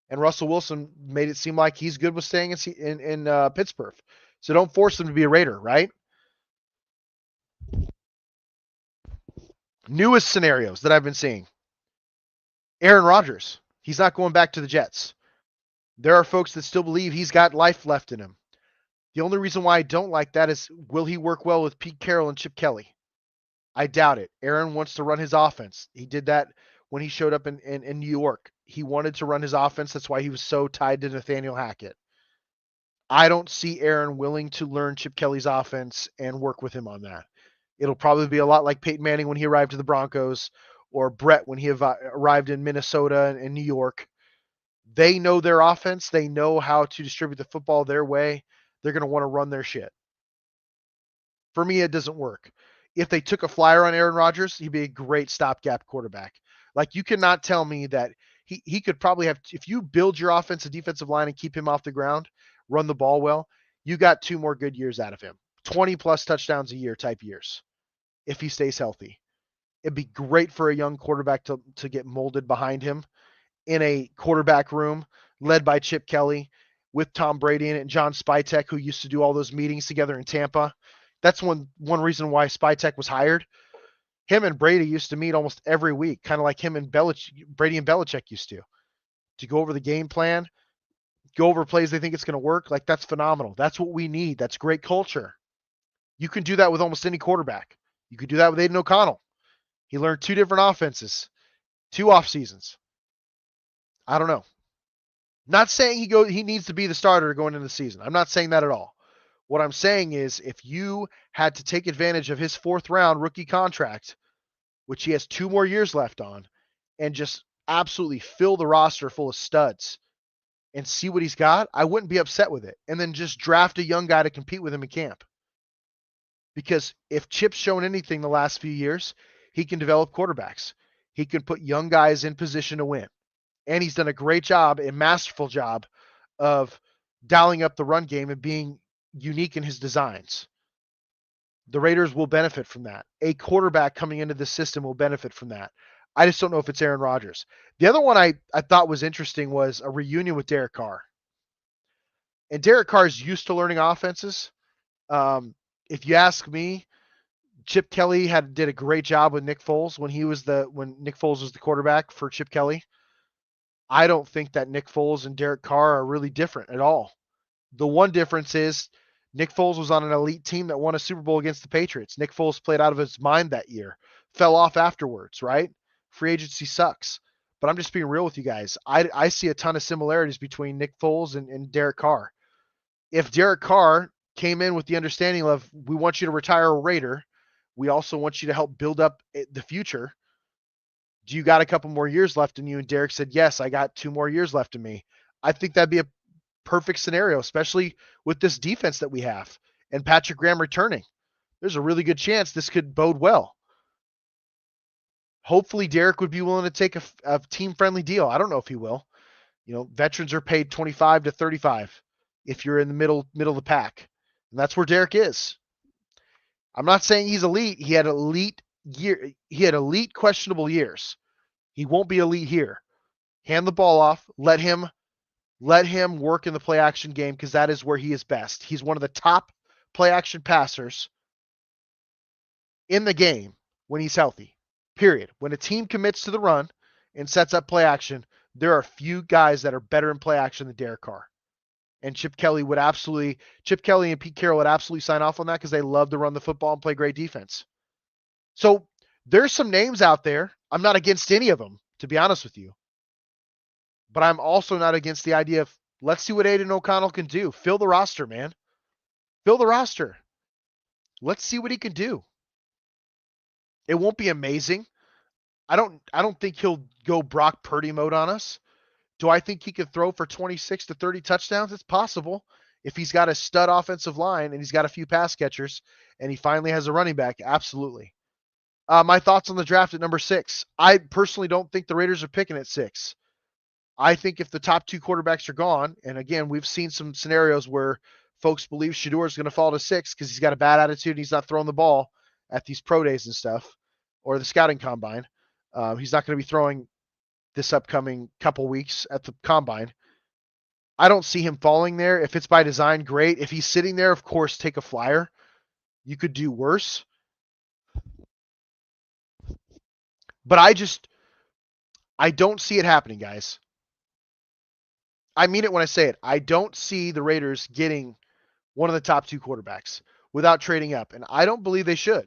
And Russell Wilson made it seem like he's good with staying in Pittsburgh. So don't force him to be a Raider, right? Newest scenarios that I've been seeing. Aaron Rodgers. He's not going back to the Jets. There are folks that still believe he's got life left in him. The only reason why I don't like that is, will he work well with Pete Carroll and Chip Kelly? I doubt it. Aaron wants to run his offense. He did that when he showed up in New York. He wanted to run his offense. That's why he was so tied to Nathaniel Hackett. I don't see Aaron willing to learn Chip Kelly's offense and work with him on that. It'll probably be a lot like Peyton Manning when he arrived to the Broncos, or Brett when he arrived in Minnesota and New York. They know their offense. They know how to distribute the football their way. They're going to want to run their shit. For me, it doesn't work. If they took a flyer on Aaron Rodgers, he'd be a great stopgap quarterback. Like, you cannot tell me that he could probably have, if you build your offensive defensive line and keep him off the ground, run the ball well, you got 2 more good years out of him. 20 plus touchdowns a year type years if he stays healthy. It'd be great for a young quarterback to get molded behind him in a quarterback room led by Chip Kelly with Tom Brady in it and John Spytek, who used to do all those meetings together in Tampa. That's one reason why Spytek was hired. Him and Brady used to meet almost every week, kind of like him and Brady and Belichick used to go over the game plan, go over plays they think it's going to work. Like, that's phenomenal. That's what we need. That's great culture. You can do that with almost any quarterback. You could do that with Aiden O'Connell. He learned 2 different offenses, 2 off seasons. I don't know. Not saying he needs to be the starter going into the season. I'm not saying that at all. What I'm saying is, if you had to take advantage of his 4th round rookie contract, which he has 2 more years left on, and just absolutely fill the roster full of studs and see what he's got, I wouldn't be upset with it. And then just draft a young guy to compete with him in camp. Because if Chip's shown anything the last few years, he can develop quarterbacks. He can put young guys in position to win. And he's done a great job, a masterful job of dialing up the run game and being unique in his designs. The Raiders will benefit from that. A quarterback coming into the system will benefit from that. I just don't know if it's Aaron Rodgers. The other one I thought was interesting was a reunion with Derek Carr. And Derek Carr is used to learning offenses. If you ask me, Chip Kelly did a great job with Nick Foles when Nick Foles was the quarterback for Chip Kelly. I don't think that Nick Foles and Derek Carr are really different at all. The one difference is Nick Foles was on an elite team that won a Super Bowl against the Patriots. Nick Foles played out of his mind that year, fell off afterwards, right? Free agency sucks. But I'm just being real with you guys. I see a ton of similarities between Nick Foles and Derek Carr. If Derek Carr came in with the understanding of, we want you to retire a Raider, we also want you to help build up the future. Do you got a couple more years left in you? And Derek said, yes, I got 2 more years left in me. I think that'd be a perfect scenario, especially with this defense that we have and Patrick Graham returning. There's a really good chance this could bode well. Hopefully Derek would be willing to take a team-friendly deal. I don't know if he will. Veterans are paid 25 to 35 if you're in the middle of the pack. And that's where Derek is. I'm not saying he's elite. He had elite questionable years. He won't be elite here. Hand the ball off. Let him work in the play action game, because that is where he is best. He's one of the top play action passers in the game when he's healthy. Period. When a team commits to the run and sets up play action, there are few guys that are better in play action than Derek Carr. And Chip Kelly and Pete Carroll would absolutely sign off on that, because they love to run the football and play great defense. So there's some names out there. I'm not against any of them, to be honest with you. But I'm also not against the idea of, let's see what Aiden O'Connell can do. Fill the roster, man. Fill the roster. Let's see what he can do. It won't be amazing. I don't think he'll go Brock Purdy mode on us. Do I think he could throw for 26 to 30 touchdowns? It's possible. If he's got a stud offensive line and he's got a few pass catchers and he finally has a running back, absolutely. My thoughts on the draft at number 6. I personally don't think the Raiders are picking at 6. I think if the top 2 quarterbacks are gone, and again, we've seen some scenarios where folks believe Shedeur is going to fall to 6 because he's got a bad attitude and he's not throwing the ball at these pro days and stuff, or the scouting combine. He's not going to be throwing this upcoming couple weeks at the combine. I don't see him falling there. If it's by design, great. If he's sitting there, of course, take a flyer. You could do worse. But I don't see it happening, guys. I mean it when I say it. I don't see the Raiders getting one of the top 2 quarterbacks without trading up. And I don't believe they should.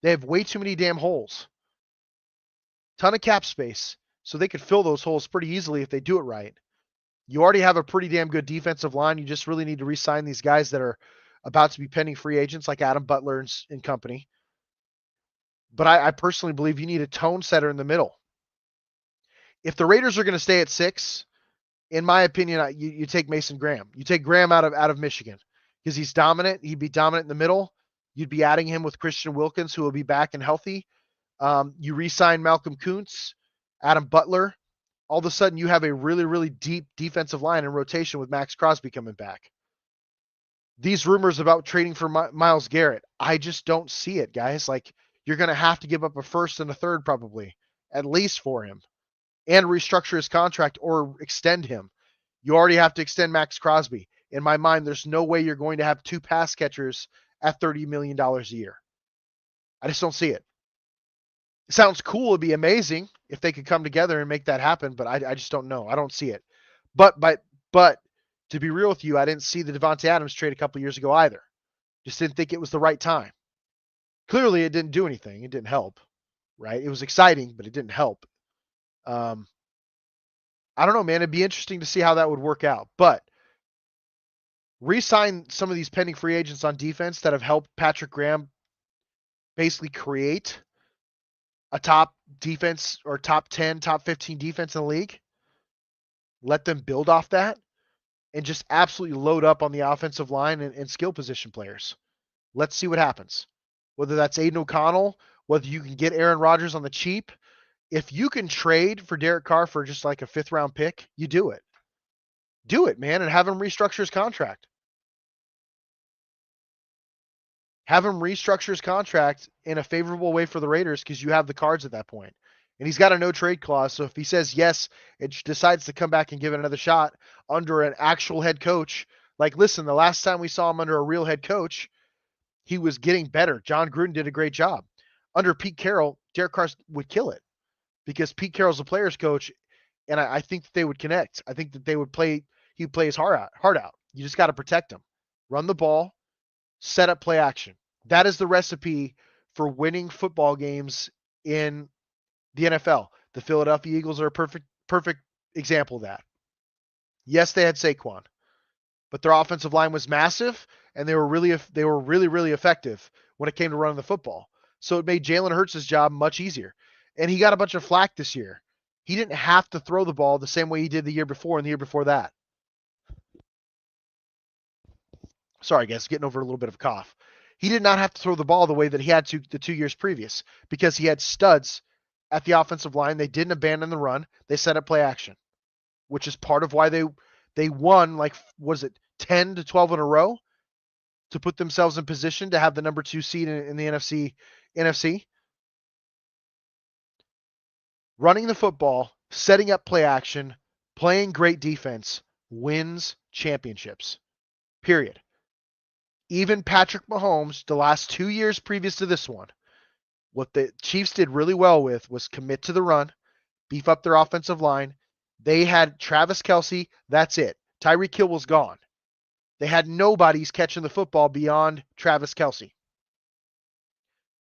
They have way too many damn holes. Ton of cap space. So they could fill those holes pretty easily if they do it right. You already have a pretty damn good defensive line. You just really need to re-sign these guys that are about to be pending free agents like Adam Butler and company. But I personally believe you need a tone setter in the middle. If the Raiders are going to stay at 6, in my opinion, you take Mason Graham. You take Graham out of Michigan because he's dominant. He'd be dominant in the middle. You'd be adding him with Christian Wilkins, who will be back and healthy. You re-sign Malcolm Kuntz, Adam Butler. All of a sudden, you have a really, really deep defensive line in rotation with Max Crosby coming back. These rumors about trading for Myles Garrett, I just don't see it, guys. Like, you're going to have to give up a first and a third probably, at least for him, and restructure his contract or extend him. You already have to extend Max Crosby. In my mind, there's no way you're going to have 2 pass catchers at $30 million a year. I just don't see it. It sounds cool. It'd be amazing if they could come together and make that happen, but I just don't know. I don't see it. But to be real with you, I didn't see the Devontae Adams trade a couple years ago either. Just didn't think it was the right time. Clearly, it didn't do anything. It didn't help, right? It was exciting, but it didn't help. I don't know, man. It'd be interesting to see how that would work out. But re-sign some of these pending free agents on defense that have helped Patrick Graham basically create a top defense or top 10, top 15 defense in the league. Let them build off that and just absolutely load up on the offensive line and skill position players. Let's see what happens. Whether that's Aiden O'Connell, whether you can get Aaron Rodgers on the cheap. If you can trade for Derek Carr for just like a 5th round pick, you do it. Do it, man, and have him restructure his contract. Have him restructure his contract in a favorable way for the Raiders because you have the cards at that point. And he's got a no trade clause. So if he says yes, it decides to come back and give it another shot under an actual head coach. Like, listen, the last time we saw him under a real head coach, he was getting better. John Gruden did a great job. Under Pete Carroll, Derek Carr would kill it because Pete Carroll's a player's coach. And I think that they would connect. I think that he'd play his heart out. You just got to protect him. Run the ball, set up, play action. That is the recipe for winning football games in the NFL. The Philadelphia Eagles are a perfect example of that. Yes, they had Saquon, but their offensive line was massive, and they were really, really effective when it came to running the football. So it made Jalen Hurts' job much easier. And he got a bunch of flack this year. He didn't have to throw the ball the same way he did the year before and the year before that. Sorry, guys, getting over a little bit of a cough. He did not have to throw the ball the way that he had to the 2 years previous because he had studs at the offensive line. They didn't abandon the run. They set up play action, which is part of why they won, like, was it 10 to 12 in a row to put themselves in position to have the number 2 seed in the NFC. Running the football, setting up play action, playing great defense wins championships. Period. Even Patrick Mahomes, the last 2 years previous to this one, what the Chiefs did really well with was commit to the run, beef up their offensive line. They had Travis Kelce. That's it. Tyreek Hill was gone. They had nobody's catching the football beyond Travis Kelce.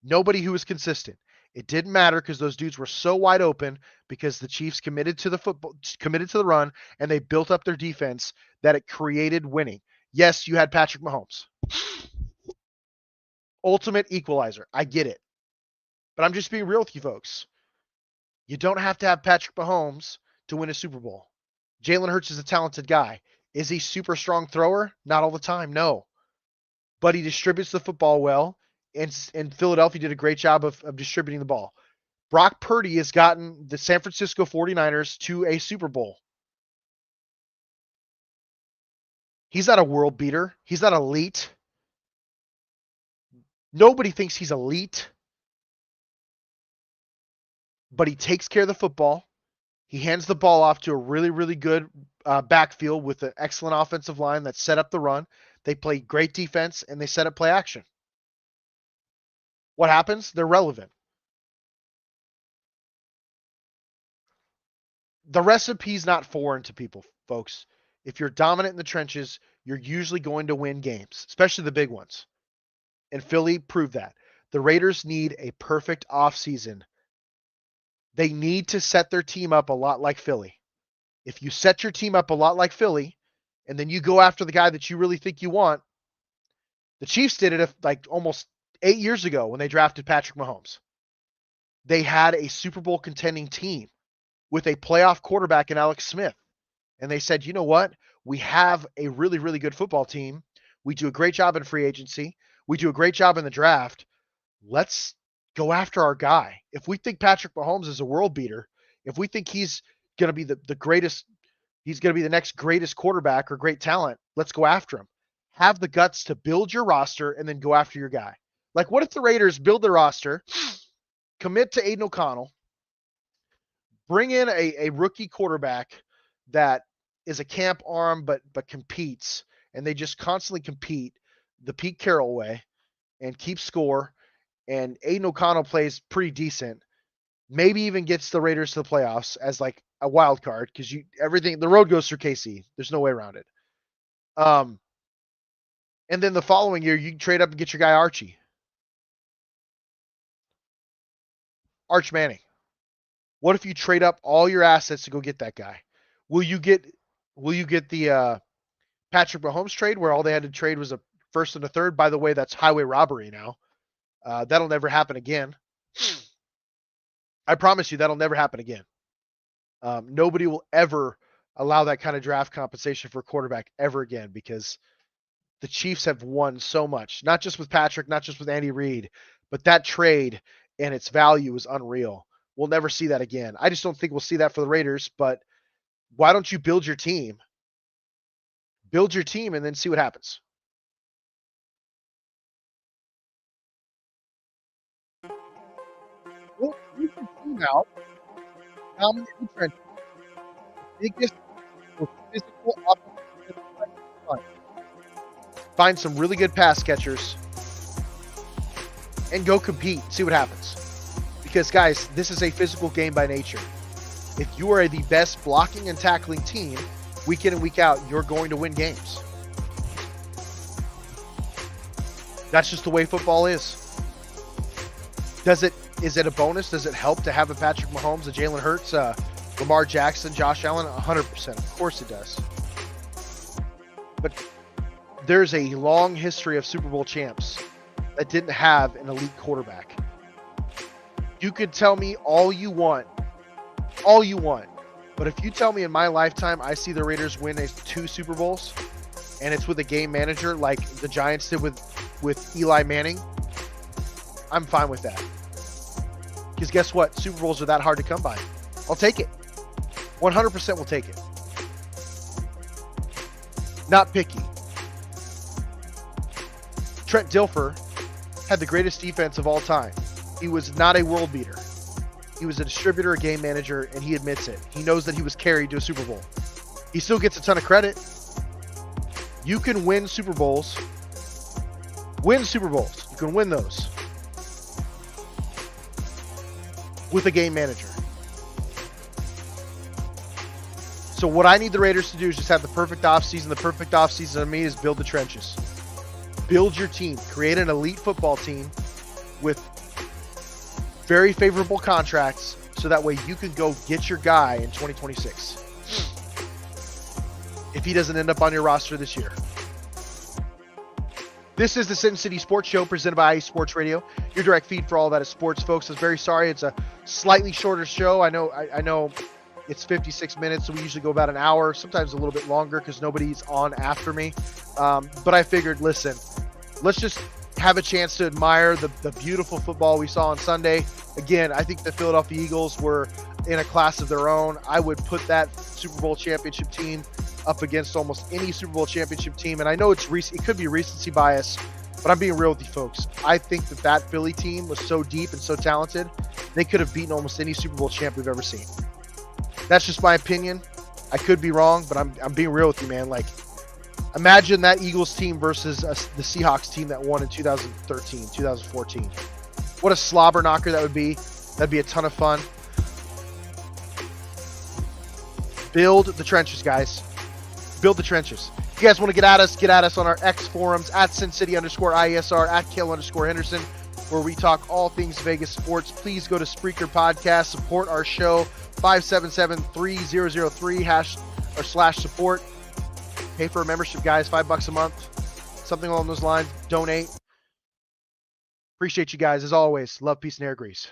Nobody who was consistent. It didn't matter because those dudes were so wide open because the Chiefs committed to the run, and they built up their defense that it created winning. Yes, you had Patrick Mahomes. Ultimate equalizer. I get it. But I'm just being real with you folks. You don't have to have Patrick Mahomes to win a Super Bowl. Jalen Hurts is a talented guy. Is he super strong thrower? Not all the time, no. But he distributes the football well, and Philadelphia did a great job of distributing the ball. Brock Purdy has gotten the San Francisco 49ers to a Super Bowl. He's not a world beater. He's not elite. Nobody thinks he's elite. But he takes care of the football. He hands the ball off to a really, really good backfield with an excellent offensive line that set up the run. They play great defense, and they set up play action. What happens? They're relevant. The recipe's not foreign to people, folks. If you're dominant in the trenches, you're usually going to win games, especially the big ones. And Philly proved that. The Raiders need a perfect offseason. They need to set their team up a lot like Philly. If you set your team up a lot like Philly, and then you go after the guy that you really think you want, the Chiefs did it like almost 8 years ago when they drafted Patrick Mahomes. They had a Super Bowl contending team with a playoff quarterback in Alex Smith. And they said, you know what? We have a really, really good football team. We do a great job in free agency. We do a great job in the draft. Let's go after our guy. If we think Patrick Mahomes is a world beater, if we think he's going to be the greatest, he's going to be the next greatest quarterback or great talent, let's go after him. Have the guts to build your roster and then go after your guy. Like, what if the Raiders build their roster, commit to Aiden O'Connell, bring in a rookie quarterback that is a camp arm but competes, and they just constantly compete the Pete Carroll way and keep score, and Aiden O'Connell plays pretty decent, maybe even gets the Raiders to the playoffs as like a wild card, because the road goes through KC. There's no way around it. And then the following year, you can trade up and get your guy Arch Manning. What if you trade up all your assets to go get that guy? Will you get the Patrick Mahomes trade where all they had to trade was a first and a third? By the way, that's highway robbery now. That'll never happen again. I promise you that'll never happen again. Nobody will ever allow that kind of draft compensation for a quarterback ever again, because the Chiefs have won so much, not just with Patrick, not just with Andy Reid, but that trade and its value is unreal. We'll never see that again. I just don't think we'll see that for the Raiders, but why don't you build your team? Build your team and then see what happens. Well, you can team out. Dominant in the trenches. Biggest, most physical offensive. Find some really good pass catchers and go compete. See what happens. Because, guys, this is a physical game by nature. If you are the best blocking and tackling team, week in and week out, you're going to win games. That's just the way football is. Is it a bonus? Does it help to have a Patrick Mahomes, a Jalen Hurts, Lamar Jackson, Josh Allen? 100%. Of course it does. But there's a long history of Super Bowl champs that didn't have an elite quarterback. You could tell me all you want, but if you tell me in my lifetime I see the Raiders win 2 Super Bowls and it's with a game manager like the Giants did with Eli Manning, I'm fine with that. Because guess what? Super Bowls are that hard to come by. I'll take it. 100% will take it. Not picky. Trent Dilfer had the greatest defense of all time. He was not a world beater. He was a distributor, a game manager, and he admits it. He knows that he was carried to a Super Bowl. He still gets a ton of credit. You can win Super Bowls. Win Super Bowls. You can win those with a game manager. So what I need the Raiders to do is just have the perfect offseason. The perfect offseason to me is build the trenches. Build your team. Create an elite football team with very favorable contracts so that way you can go get your guy in 2026 if he doesn't end up on your roster this year. This is the Sin City Sports Show presented by IE Sports Radio, your direct feed for all that is sports, folks. I'm very sorry it's a slightly shorter show. I know it's 56 minutes, so we usually go about an hour, sometimes a little bit longer because nobody's on after me. But I figured, listen, let's just have a chance to admire the beautiful football we saw on Sunday. Again, I think the Philadelphia Eagles were in a class of their own. I would put that Super Bowl championship team up against almost any Super Bowl championship team. And I know it could be recency bias, but I'm being real with you folks. I think that Philly team was so deep and so talented, they could have beaten almost any Super Bowl champ we've ever seen. That's just my opinion. I could be wrong, but I'm being real with you, man. Like, imagine that Eagles team versus the Seahawks team that won in 2013, 2014. What a slobber knocker that would be. That'd be a ton of fun. Build the trenches, guys. Build the trenches. If you guys want to get at us on our X forums at SinCity_IESR, at Kayle Henderson. where we talk all things Vegas sports. Please go to Spreaker Podcast, support our show, 577-3003 /support. Pay for a membership, guys, $5 a month, something along those lines. Donate. Appreciate you guys as always. Love, peace, and air grease.